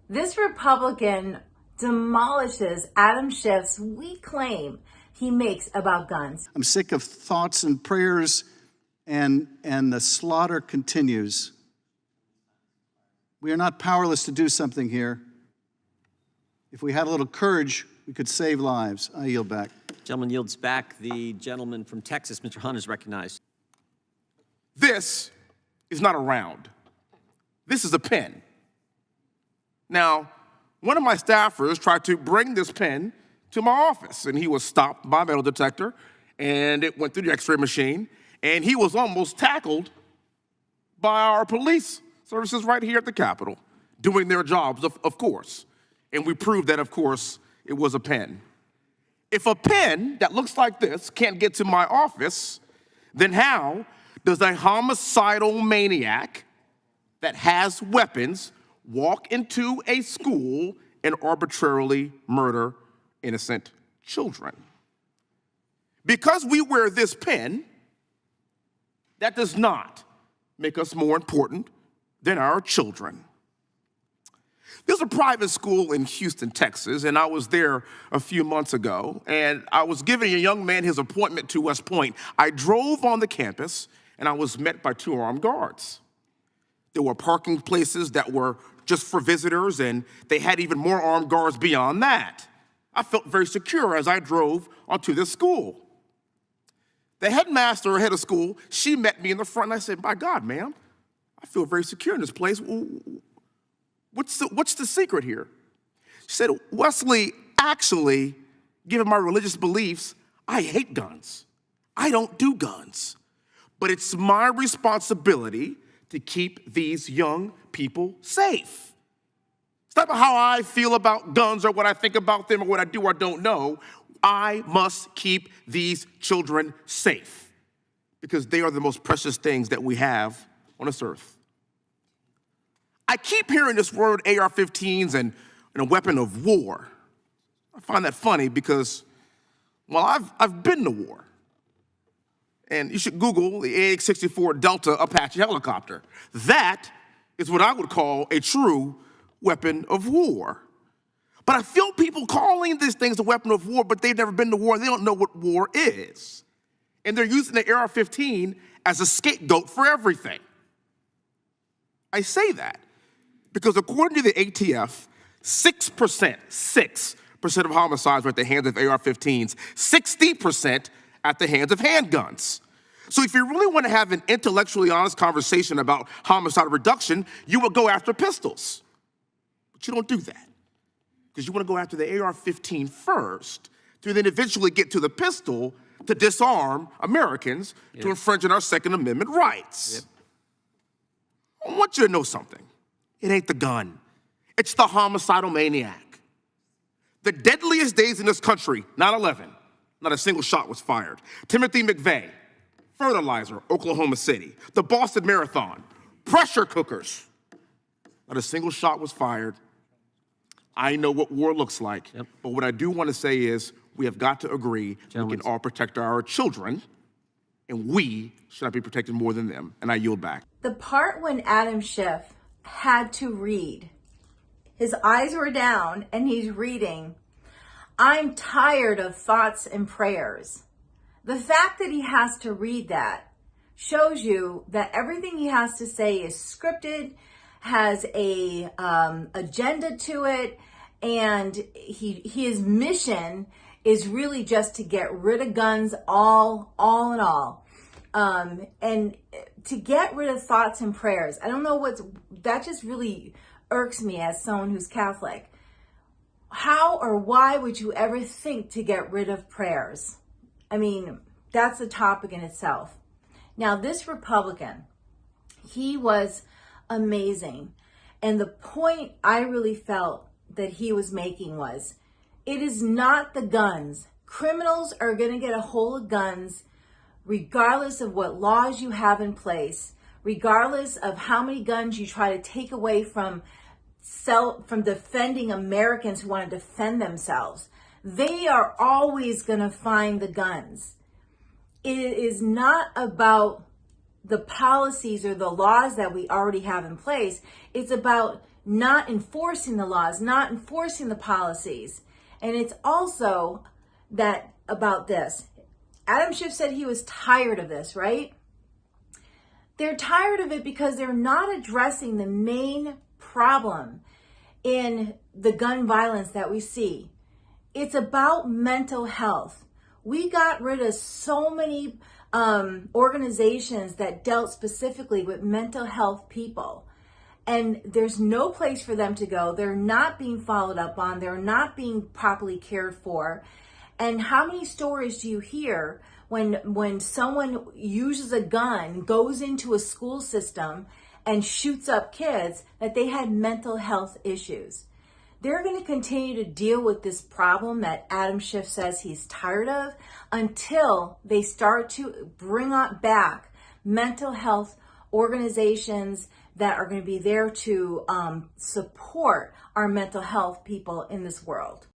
This Republican demolishes Adam Schiff's weak claim he makes about guns. I'm sick of thoughts and prayers, and the slaughter continues. We are not powerless to do something here. If we had a little courage, we could save lives. I yield back. Gentleman yields back. The gentleman from Texas, Mr. Hunt, is recognized. This is not a round. This is a pen. Now, one of my staffers tried to bring this pen to my office, and he was stopped by a metal detector, and it went through the x-ray machine, and he was almost tackled by our police services right here at the Capitol, doing their jobs, of course. And we proved that, of course, it was a pen. If a pen that looks like this can't get to my office, then how does a homicidal maniac that has weapons walk into a school and arbitrarily murder innocent children? Because we wear this pen, that does not make us more important than our children. There's a private school in Houston, Texas, and I was there a few months ago, and I was giving a young man his appointment to West Point. I drove on the campus, and I was met by 2 armed guards. There were parking places that were just for visitors, and they had even more armed guards beyond that. I felt very secure as I drove onto this school. The headmaster, head of school, she met me in the front, and I said, "My God, ma'am, I feel very secure in this place. What's the secret here?" She said, "Wesley, actually, given my religious beliefs, I hate guns. I don't do guns. But it's my responsibility to keep these young people safe. It's not about how I feel about guns or what I think about them or what I do or don't know. I must keep these children safe because they are the most precious things that we have on this earth." I keep hearing this word AR-15s and a weapon of war. I find that funny because, well, I've been to war. And you should Google the AX-64 Delta Apache helicopter. That is what I would call a true weapon of war. But I feel people calling these things a weapon of war, but they've never been to war. They don't know what war is. And they're using the AR-15 as a scapegoat for everything. I say that because according to the ATF, 6% of homicides were at the hands of AR-15s, 60% at the hands of handguns. So if you really want to have an intellectually honest conversation about homicide reduction, you would go after pistols. But you don't do that because you want to go after the AR-15 first to then eventually get to the pistol to disarm Americans to infringe on our Second Amendment rights. I want you to know something. It ain't the gun. It's the homicidal maniac. The deadliest days in this country, 9/11, not a single shot was fired. Timothy McVeigh, fertilizer, Oklahoma City. The Boston Marathon, pressure cookers, not a single shot was fired. I know what war looks like, but what I do want to say is we have got to agree we can all protect our children, and we should not be protected more than them. And I yield back. The part when Adam Schiff had to read, his eyes were down and he's reading, "I'm tired of thoughts and prayers." The fact that he has to read that shows you that everything he has to say is scripted, has a agenda to it, and his mission is really just to get rid of guns all in all. And to get rid of thoughts and prayers. I don't know that just really irks me as someone who's Catholic. How or why would you ever think to get rid of prayers? I mean, that's a topic in itself. Now, this Republican, he was amazing. And the point I really felt that he was making was, it is not the guns. Criminals are going to get a hold of guns regardless of what laws you have in place, regardless of how many guns you try to take away from defending Americans who want to defend themselves. They are always going to find the guns. It is not about the policies or the laws that we already have in place. It's about not enforcing the laws, not enforcing the policies. And it's also that about this. Adam Schiff said he was tired of this, right? They're tired of it because they're not addressing the main problem in the gun violence that we see. It's about mental health. We got rid of so many organizations that dealt specifically with mental health people. And there's no place for them to go. They're not being followed up on. They're not being properly cared for. And how many stories do you hear when someone uses a gun, goes into a school system and shoots up kids, that they had mental health issues? They're going to continue to deal with this problem that Adam Schiff says he's tired of until they start to bring back mental health organizations that are going to be there to support our mental health people in this world.